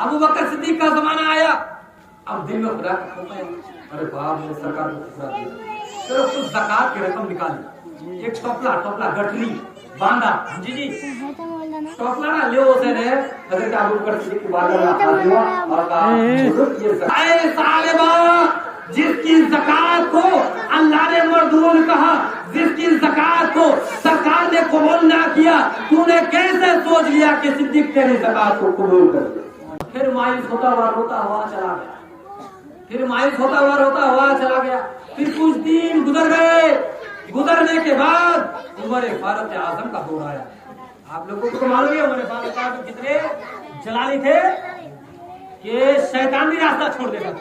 अबू बकर सिद्दीक का जमाना आया, अब दिल में खुदा का खौफ आया, अरे बाप ने सरकार को खुदा दिया, चलो कुछ ज़कात की रकम निकाली, एक टोपला गठरी बांधा, जी जी टोपला ना ले उसे ने हजरत अबू बकर सिद्दीक की बात और कहा ये सालिबा, जिसकी ज़कात को अल्लाह ने मरदूद कहा, जिसकी ज़कात को सरकार ने कबूल ना किया, तूने कैसे सोच लिया कि सिद्दीक तेरी ज़कात को कबूल कर लिया। फिर मायूस होता हुआ रोता हुआ चला गया, फिर मायूस होता हुआ रोता हुआ चला गया। फिर कुछ दिन गुजर गए, गुजरने के बाद उमर फारूक आजम का दौर आया। आप लोगों को मालूम है उमर फारूक आजम कितने जलाली थे कि शैतान भी रास्ता छोड़ देता था,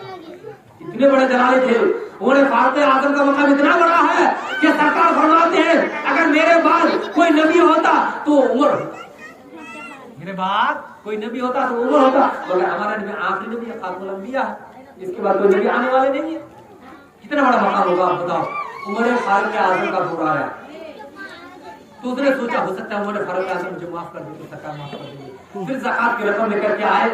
इतने बड़े जलाली थे। उमर फारूक आजम का मकाम इतना बड़ा है कि सरकार फरमाते हैं अगर मेरे बाद कोई नबी होता तो उमर होता, मेरे बाद कोई नबी होता तो उमर होता, मगर हमारा नबी आखिरी नबी है, खातमुल अंबिया है, इसके बाद कोई नबी आने वाले नहीं है। कितना बड़ा मकाम होगा आप बताओ। उमर फारूक आजम का दौर आया तो उसने सोचा हो सकता है उमर फारूक आजम मुझे माफ कर दे तो सरकार माफ कर देगी। फिर ज़कात की रकम लेकर के आए।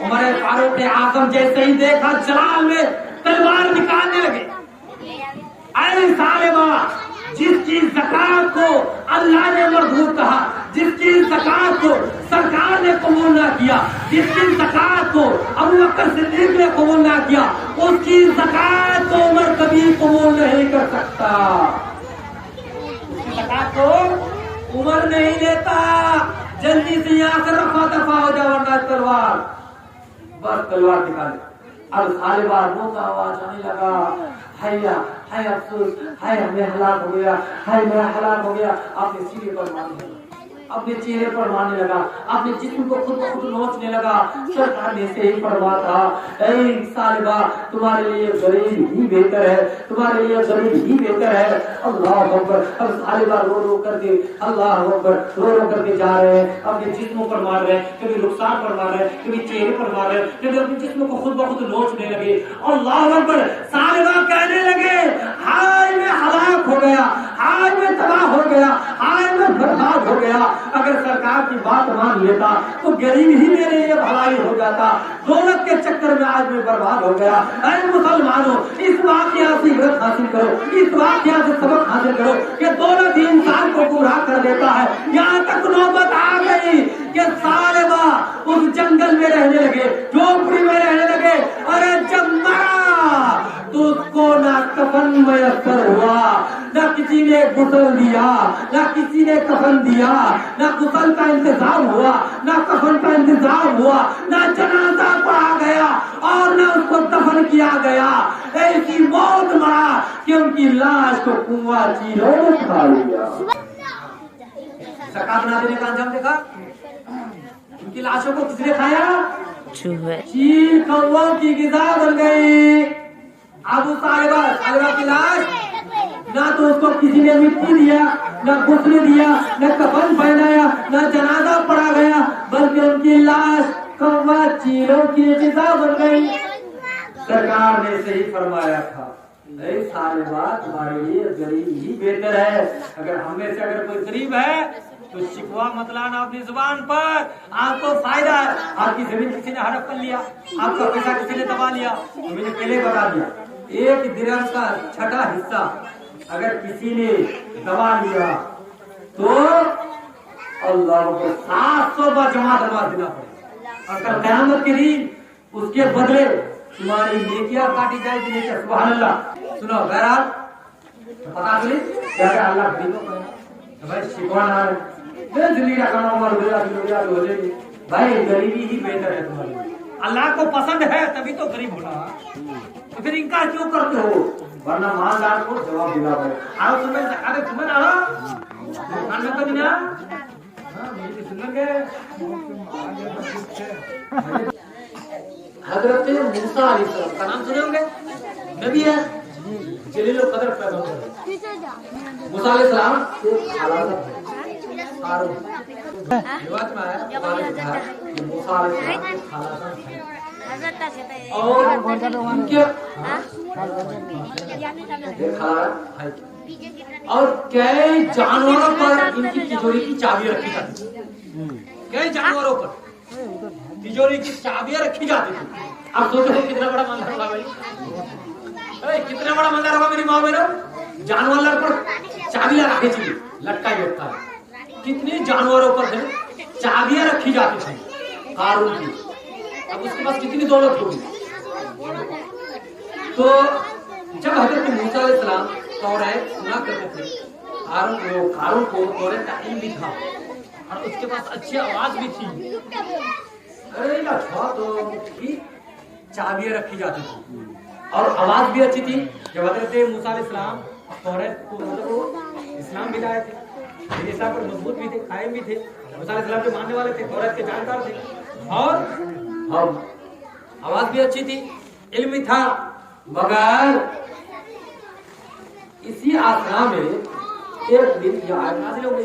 उमर फारूक आजम जैसे ही देखा जलाल में तलवार निकालने लगे। ऐ सालिबा, जिसकी ज़कात को अल्लाह ने मरदूद कहा, जिसकी ज़कात को सरकार ने कबूल ना किया, जिसकी ज़कात को अबू बकर सिद्दीक ने कबूल ना किया, उसकी ज़कात को उमर कभी कबूल नहीं कर सकता। उसकी ज़कात को उमर नहीं लेता। जल्दी से यहाँ से रफा दफा हो जाओ वरना तलवार, बस तलवार निकाले। अब सालिबा रोता आवाज आने लगा, हैया हाय अफसोस, हाय हमें हलाक हो गया, हाय मेरा हलाक हो गया। अपने सीने पर मारने लगा, अपने चेहरे पर मारने लगा, अपने जिस्म को खुद ब खुद नोचने लगा। सरकार ने से ही फरमाया था, ऐ सालिबा, तुम्हारे लिए गरीब ही बेहतर है, तुम्हारे लिए गरीब ही बेहतर है। अल्लाह अकबर। अब सालिबा रो रो करके अल्लाह अकबर रो रो करके जा रहे हैं, अपने जिस्मों पर मार रहे हैं, कभी रुखसार पर मार रहे हैं, कभी चेहरे पर मार रहे हैं, कभी अपने जिस्म को खुद ब खुद नोचने लगे। अल्लाह अकबर। सालिबा कहने लगे, हाय मैं हलाक हो गया, हाय मैं तबाह हो गया, हाय मैं बर्बाद हो गया। अगर सरकार की बात मान लेता तो गरीब ही मेरे लिए भलाई हो जाता, दौलत के चक्कर में आज मैं बर्बाद हो गया। ऐ मुसलमानों, इस वाकया से इबरत हासिल करो, इस वाकया से सबक हासिल करो कि दौलत ही इंसान को गुमराह कर देता है। यहाँ तक नौबत आ गई कि सालिबा उस जंगल में रहने लगे, झोपड़ी में रहने लगे। अरे जब मरा तो उसको ना कफन मयस्सर हुआ, ना किसी ने गुसल दिया, ना किसी ने कफन दिया, ना गुसल का इंतजाम हुआ, ना कफन का इंतजाम हुआ, ना जनाजा पढ़ा गया और ना उसको दफन किया गया। ऐसी मौत मरा कि उनकी लाश को कुआं चीलों ने खा लिया। ज़कात ना देने का अंजाम देखा, उनकी लाशों को किसने खाया? चील कौवों की ग़िज़ा बन गई। अबू सालिबा की लाश ना तो उसको किसी ने मिट्टी दिया, ना गुस्ल दिया, ना कफन पहनाया, ना जनाजा पढ़ा गया, बल्कि उनकी लाश कौवा चीलों की ग़िज़ा बन गई। सरकार ने सही फरमाया था, ऐ सालिबा, तुम्हारे लिए गरीब ही बेहतर है। अगर हमें से अगर कोई गरीब है तो शिकवा मत लाना अपनी जुबान पर, आपको फायदा है। आपकी जमीन किसी ने हड़प कर लिया, आपका पैसा किसी ने दबा लिया, तो मैंने पहले बता दिया, एक दिरहम का छठा हिस्सा अगर किसी ने दबा लिया तो अल्लाह को 700 बार जमा देना पड़ेगा। और कल क़यामत के दिन उसके बदले तुम्हारी नेकियां काटी जाएगी। नेकियां, सुभान अल्लाह। सुनो, बहरहाल पता चली क्या अल्लाह गरीबों को भाई शिकवाना जिंदगी का खाना हमारा हो जाएगी। भाई गरीबी ही बेहतर है तुम्हारे लिए, अल्लाह को पसंद है तभी तो गरीब होना, तो फिर इनकार क्यों करते हो? वरना मालदार को जवाब देना पड़ेगा। आओ तुम्हें अरे तुम्हें ना खाने को देना, मेरी सुन के हजरत मूसा अलैहिस्सलाम का नाम सुने होंगे, नबी है, जलील कदर पैगंबर। मूसा अलैहिस्सलाम के हालात हारून रिवाज में आया, मूसा अलैहिस्सलाम के हालात और इनके और कई जानवरों पर इनकी तिजोरी की चाबी रखी जाती है, कई जानवरों पर। तिजोरी की चाबियां रखी जाती थी। अब सोचो कितना बड़ा मंदिर होगा भाई, कितना बड़ा मंदिर होगा मेरी माँ बहनों। जानवर पर चाबियां रखी थी, लटका ही होता है। कितने जानवरों पर चाबियां रखी जाती थी कारून की। अब उसके पास कितनी दौलत होगी। तो जब हजरत मूसा अलैहिस्सलाम तौरात सुना करते थे, कारून को तौरात का इल्म भी था और उसके पास अच्छी आवाज भी थी। अरे अच्छा, तो उसकी चाबियां रखी जाती थी और आवाज भी अच्छी थी। जब हजरत मूसा अलैहिस्सलाम तौरात को मतलब इस्लाम भी लाए थे, इस्लाम पर मजबूत भी थे, कायम भी थे, मूसा अलैहिस्सलाम के मानने वाले थे, तौरात के जानकार थे और आवाज भी अच्छी थी, इल्म भी था। मगर इसी आसना में एक दिन यह आयत नाज़िल हो गई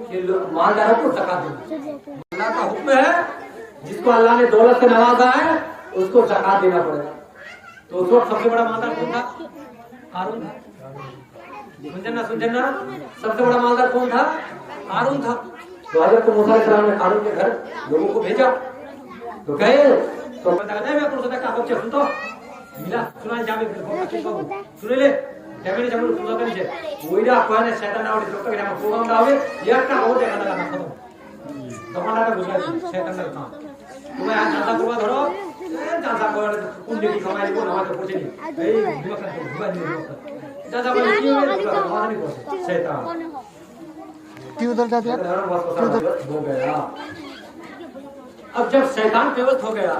कि मालदारों को ज़कात देना। अल्लाह का हुक्म है, जिसको अल्लाह ने दौलत से नवाजा है उसको ज़कात देना पड़ेगा। तो उस वक्त सबसे बड़ा मालदार कौन था? कारून था। सुनना, सबसे बड़ा मालदार कौन था? कारून था। तो हज़रत मूसा अलैहिस्सलाम ने कारून के घर लोगों को भेजा। तो गए तो मैं पुरुषों का बच्चे सुन तो मिला सुना जामे सुने ले कैमरे जमल सुना कर जे ओइरा कोने शैतान आवडे लोक के नाम प्रोग्राम दावे एक का हो जाएगा ना खत्म कमांडा का बुझा शैतान का काम तुम्हें आज ज्यादा करवा धरो ज्यादा कोई कुंडे की कमाई को ना तो पूछे नहीं ए दिमाग का भुआ नहीं ज्यादा कोई क्यों नहीं को शैतान क्यों उधर जा दिया हो गया। अब जब शैतान पेवत हो गया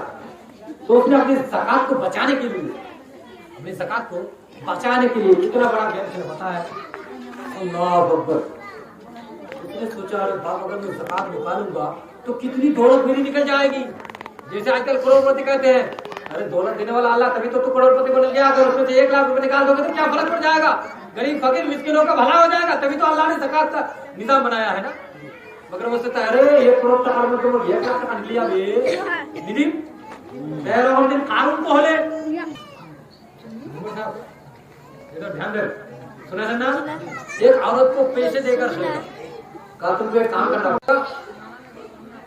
तो उसने अपनी ज़कात को बचाने के लिए कितना बड़ा ज्ञान से बताया। अल्लाह अकबर। उसने सोचा अरे बाप, अगर मैं ज़कात निकालूंगा तो कितनी दौलत मेरी निकल जाएगी। जैसे आजकल करोड़पति कहते हैं, अरे दौलत देने वाला अल्लाह, तभी तो तू करोड़पति बन गया। अगर उसमें से 1 लाख रुपए निकाल दोगे तो क्या फर्क पड़ जाएगा? गरीब फकीर मिस्किनों का भला हो जाएगा। तभी तो अल्लाह ने ज़कात का निजाम बनाया है ना। मगर वो सोचता है अरे 1 करोड़ टका में तो 1 लाख टका निकलिया बे दिन कारून को होले इधर ध्यान दे। सुना ना, एक औरत को पैसे देकर कहा तुमको एक काम करना होगा,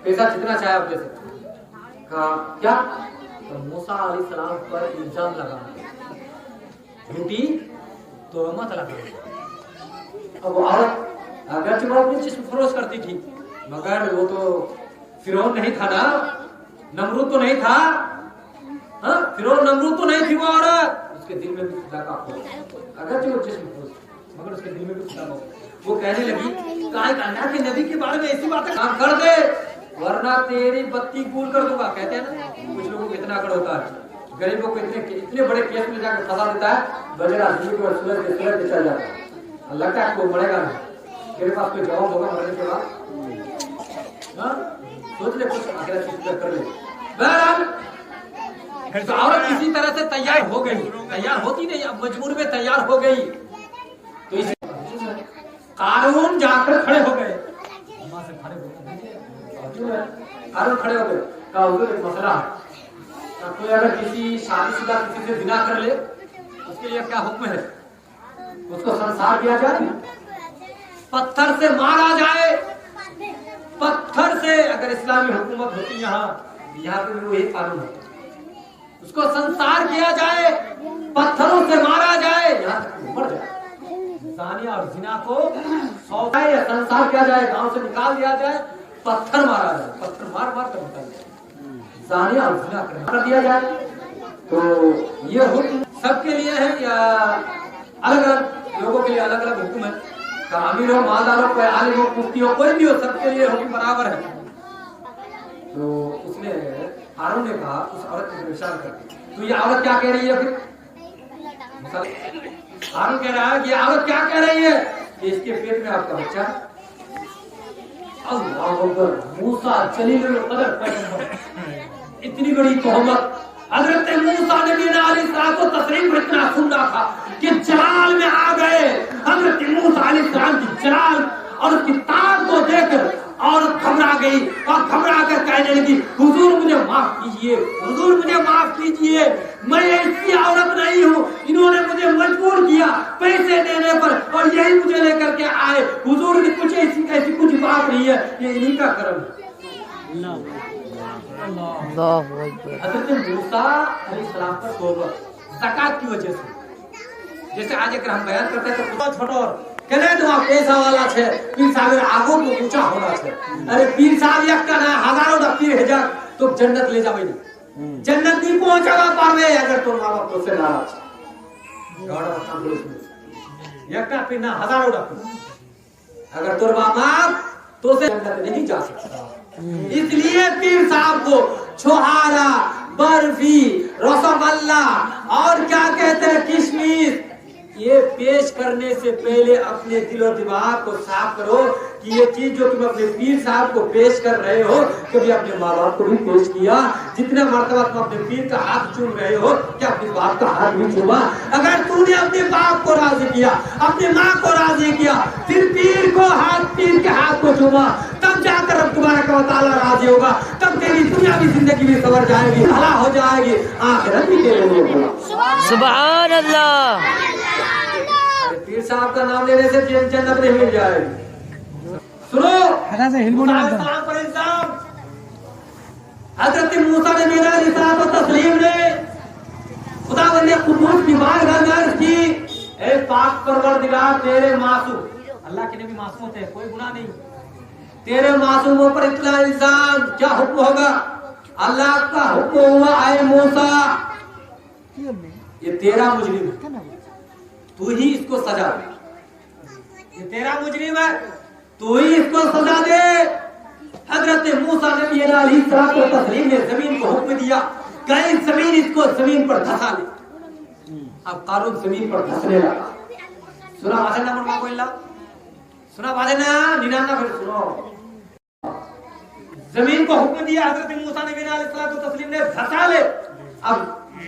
पैसा जितना चाहे आप ले सकते। कहा क्या? तो मूसा अलैहिस्सलाम पर इल्जाम लगाना, झूठी तोहमत लगाना। अब औरत अगर वो अपनी जिस्म फरोश करती थी, मगर वो तो फिरौन नहीं था ना, नमरूद तो नहीं था। हाँ, फिरौन नमरूद तो नहीं थी वो औरत। उसके दिल में भी खुदा का खौफ, अगर जो जिस्म फरोश, मगर उसके दिल में भी खुदा का खौफ। वो कहने लगी काहे अल्लाह के नबी के बारे में ऐसी बातें कर दे, वरना तेरी बत्ती गूल कर दूंगा। कहते हैं ना, कुछ लोगों को इतना अकड़ होता है, गरीबों को इतने बड़े केस में जाकर फंसा देता है, बजेरा जिंदगी के बाद सूरज के चल जाता है। अल्लाह का आपको मरेगा नहीं, तेरे पास कोई जवाब होगा मरने के बाद। सोच ले कुछ आखिरत की कर ले। बहरहाल तो औरत किसी तरह से तैयार हो गई, तैयार होती नहीं, अब मजबूर में तैयार हो गई। तो इस कारून जाकर खड़े हो गए, कारून खड़े हो गए। कहा हुजूर एक मसला है, कोई अगर किसी शादीशुदा किसी से जिना कर ले, उसके लिए क्या हुक्म है? उसको संसार किया जाए, पत्थर से मारा जाए, पत्थर से। अगर इस्लामी हुकूमत होती यहाँ पे भी वही कानून है, उसको संसार किया जाए, पत्थरों से मारा जाए, यहाँ तक मर जाए। जानिया और जिना को सौदा या संसार किया जाए, गांव से निकाल दिया जाए, पत्थर मारा जाए, पत्थर मार मार कर निकाल जाए, जानिया और जिना कर दिया जाए। तो ये हुक्म सबके लिए है या अलग अलग लोगों के लिए अलग अलग हुक्म है? अमीर हो, मालदार हो, कोई आलिम हो, मुफ्ती हो, कोई भी हो, सबके लिए हुक्म बराबर है। तो उसने हारून ने कहा उस औरत को विचार करके, तो ये औरत क्या कह रही है? फिर हारून कह रहा है कि ये औरत क्या कह रही है कि इसके पेट में आपका बच्चा। अल्लाह अकबर। मूसा जलील कदर पैगंबर, इतनी बड़ी तोहमत। हजरत मूसा नबी ने अलैहिस्सलाम को तस्लीम इतना सुन रहा था कि जलाल में आ गए। हजरत मूसा अलैहिस्सलाम की जलाल और उसकी ताकत को देखकर औरत घबरा गई और घबरा कर कहने लगी, हुजूर मुझे माफ कीजिए, हुजूर मुझे माफ कीजिए, मैं ऐसी औरत नहीं हूँ, इन्होंने मुझे मजबूर किया पैसे देने पर और यही मुझे लेकर के आए। हुजूर की कुछ ऐसी कुछ बात नहीं है, ये इन्हीं का कर्म है। अल्लाह अकबर। हजरत मूसा अलैहिस्सलाम पर तौबा ज़कात की वजह से। जैसे आज एक हम बयान करते हैं तो छोटो कहले तो पैसा वाला छे पीर साहब आगो को ऊंचा होना छे। अरे पीर साहब एक का ना हजारों दा पीर हजार तो जन्नत ले जावे नहीं, जन्नत नहीं पहुंचावा पावे अगर तो मां बाप तो से नाराज गौड़ा संतोष एक का पीर ना हजारों दा पीर अगर तोर मां बाप तो से जन्नत नहीं जा सकता। इसलिए पीर साहब को छोहारा, बर्फी, रसगुल्ला और क्या कहते हैं किशमिश, ये पेश करने से पहले अपने दिल और दिमाग को साफ करो कि ये चीज जो तुम अपने पीर साहब को पेश कर रहे हो कभी अपने माँ बाप को भी पेश किया। जितने मर्तबा तुम अपने पीर का हाथ चूम रहे हो क्या अपने बाप का हाथ भी चूमा? अगर तूने अपने बाप को राजी किया, अपने माँ को राजी किया, फिर पीर के हाथ को चूमा, तब जाकर अब तुम्हारा कवताला राजी होगा, तब तेरी दुनिया की जिंदगी भी सवर जाएगी, भला हो जाएगी, आखिरत भी तेरे लिए भला। सुभान अल्लाह। पीर साहब का नाम लेने से जन्नत नहीं मिल जाएगी। सुनो पर इल्जाम हजरत मूसा ने मेरा रिसालत और तस्लीम ने खुदावंद ने कुदूस की बारगाह की, ए पाक परवरदिगार तेरे मासूम, अल्लाह के नबी मासूम होते हैं, कोई गुनाह नहीं, तेरे मासूमों पर इतना इल्जाम, क्या हुक्म होगा? अल्लाह का हुक्म हुआ, आए मूसा ये तेरा मुजरिम है, तू ही इसको सजा दे, ये तेरा मुजरिम है, तू ही इसको सजा दे। हजरत मूसा नबी अलैहिस्सलाम को तस्लीम ने जमीन को हुक्म दिया, कहीं जमीन इसको जमीन पर धंसा ले। अब कारून जमीन पर धंसने लगा। सुना बाजे ना मुर्मा कोइला, सुना बाजे ना निनाना, फिर सुनो जमीन को हुक्म दिया हजरत मूसा नबी अलैहिस्सलाम को तस्लीम ने धंसा ले। अब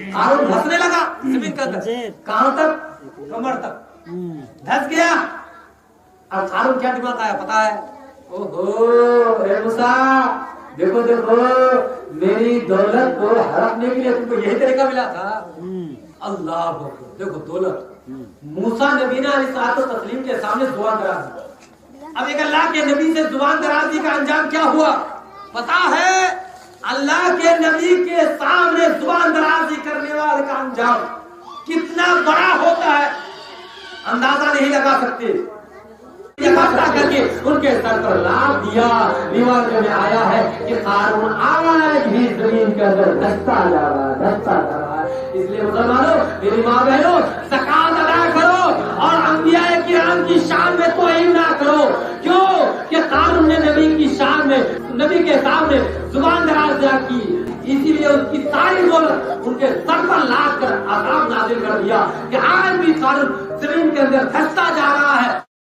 कारून धंसने लगा जमीन के अंदर, कहां तक? कमर तक धस गया। अब कारून क्या दिमाग आया पता है? ओहो रे मूसा, देखो देखो मेरी दौलत को हड़पने के लिए तुमको यही तरीका मिला था। अल्लाह देखो दौलत, मूसा नबी ने तस्लीम के सामने जुबान दराज दी। अब एक अल्लाह के नबी से जुबान दराजी का अंजाम क्या हुआ पता है? अल्लाह के नबी के सामने जुबान दराजी करने वाले का अंजाम कितना बड़ा होता है अंदाजा नहीं लगा सकते। करके उनके सर पर लाभ दिया। रिवाज में आया है कि कारून आज भी जमीन के अंदर धंसता जा रहा है, धंसता जा रहा है। इसलिए मुसलमानों, मेरी माँ बहनों, ज़कात अदा करो और अंबियाए किराम की शान में तौहीन ना करो। क्यों कि कारून ने नबी की शान में, नबी के सामने जुबान दराज की, इसीलिए उसकी सारी दौलत उनके सर पर लाद कर अज़ाब नाज़िल कर दिया कि आज भी कारून जमीन के अंदर धंसता जा रहा है।